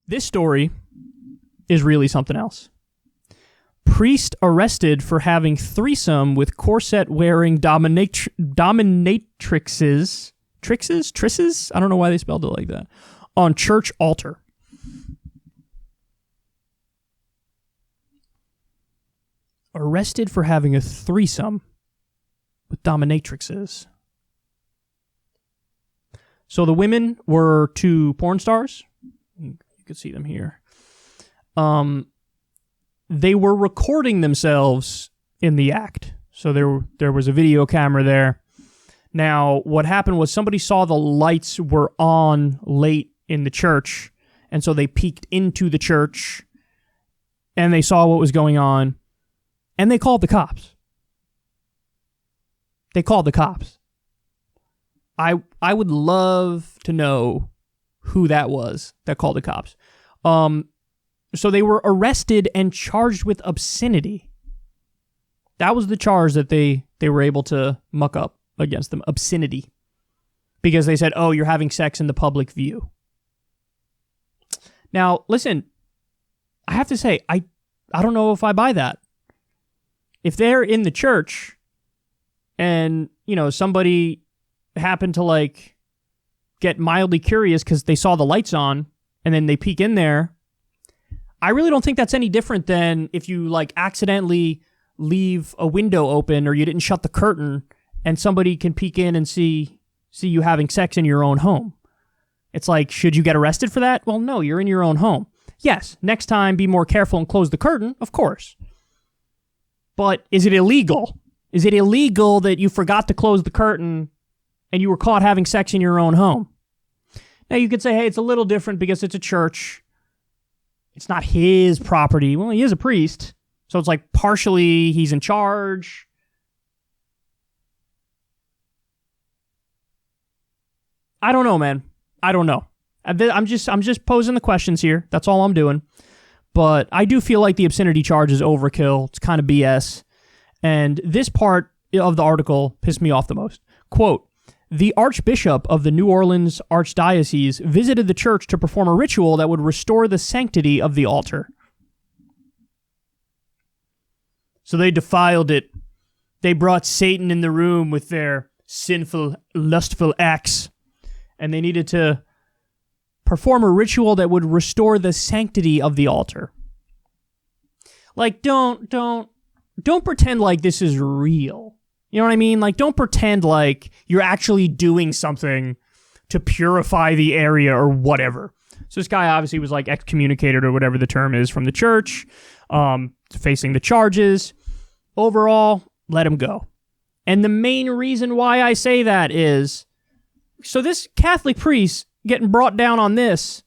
This story is really something else. Priest arrested for having threesome with corset-wearing dominatrixes. Trisses? I don't know why they spelled it like that. On church altar. Arrested for having a threesome with dominatrixes. So the women were two porn stars. You can see them here. They were recording themselves in the act. So there was a video camera there. Now, what happened was somebody saw the lights were on late in the church, and so they peeked into the church, and they saw what was going on, and they called the cops. They called the cops. I would love to know who that was that called the cops. So they were arrested and charged with obscenity. That was the charge that they were able to muck up against them, obscenity. Because they said, oh, you're having sex in the public view. Now, listen, I have to say, I don't know if I buy that. If they're in the church and, somebody happened to, get mildly curious because they saw the lights on and then they peek in there, I really don't think that's any different than if you, accidentally leave a window open or you didn't shut the curtain and somebody can peek in and see you having sex in your own home. It's like, should you get arrested for that? Well, no, you're in your own home. Yes, next time be more careful and close the curtain, of course. But is it illegal? Is it illegal that you forgot to close the curtain and you were caught having sex in your own home? Now you could say, hey, it's a little different because it's a church. It's not his property. Well, he is a priest. So it's like partially he's in charge. I don't know, man. I don't know. I'm just posing the questions here. That's all I'm doing. But I do feel like the obscenity charge is overkill. It's kind of BS. And this part of the article pissed me off the most. Quote, the Archbishop of the New Orleans Archdiocese visited the church to perform a ritual that would restore the sanctity of the altar. So they defiled it. They brought Satan in the room with their sinful, lustful acts. And they needed to perform a ritual that would restore the sanctity of the altar. Don't pretend like this is real. You know what I mean? Don't pretend like you're actually doing something to purify the area or whatever. So this guy obviously was excommunicated or whatever the term is from the church, facing the charges. Overall, let him go. And the main reason why I say that is, so this Catholic priest getting brought down on this.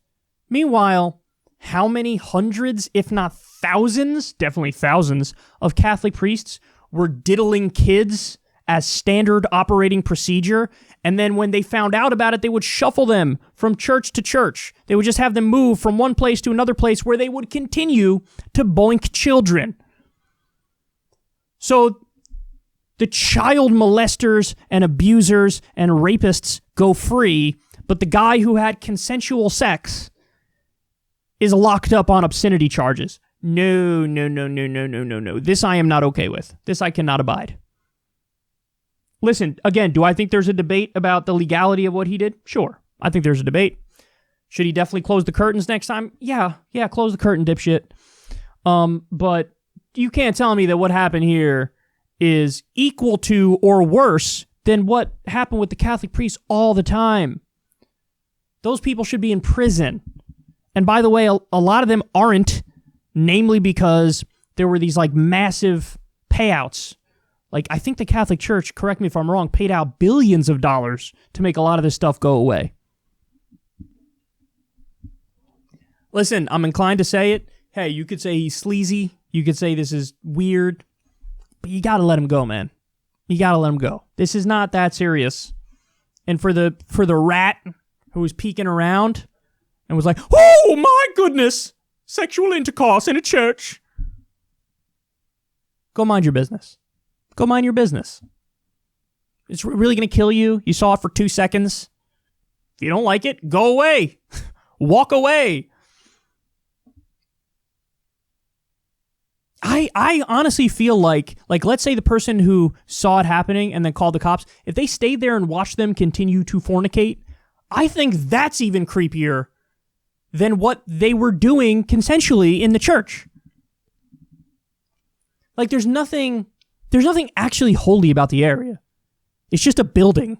Meanwhile, how many hundreds, if not thousands, definitely thousands, of Catholic priests were diddling kids as standard operating procedure, and then when they found out about it, they would shuffle them from church to church. They would just have them move from one place to another place where they would continue to boink children. So the child molesters and abusers and rapists go free, but the guy who had consensual sex is locked up on obscenity charges. No. This I am not okay with. This I cannot abide. Listen, again, do I think there's a debate about the legality of what he did? Sure. I think there's a debate. Should he definitely close the curtains next time? Yeah, close the curtain, dipshit. But you can't tell me that what happened here is equal to or worse than what happened with the Catholic priests all the time. Those people should be in prison. And by the way, a lot of them aren't, namely because there were these massive payouts. I think the Catholic Church, correct me if I'm wrong, paid out billions of dollars to make a lot of this stuff go away. Listen, I'm inclined to say it. Hey, you could say he's sleazy. You could say this is weird. But you gotta let him go, man. You gotta let him go. This is not that serious. And for the rat who was peeking around and was like, oh my goodness, sexual intercourse in a church. Go mind your business. Go mind your business. It's really going to kill you. You saw it for 2 seconds. If you don't like it, go away. Walk away. I honestly feel like let's say the person who saw it happening and then called the cops, if they stayed there and watched them continue to fornicate, I think that's even creepier than what they were doing consensually in the church. Like there's nothing actually holy about the area. It's just a building.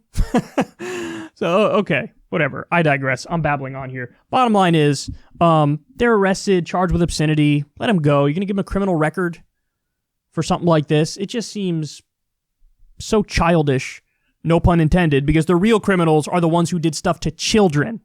So, okay, whatever. I digress. I'm babbling on here. Bottom line is, they're arrested, charged with obscenity. Let them go. You're going to give them a criminal record for something like this? It just seems so childish, no pun intended, because the real criminals are the ones who did stuff to children.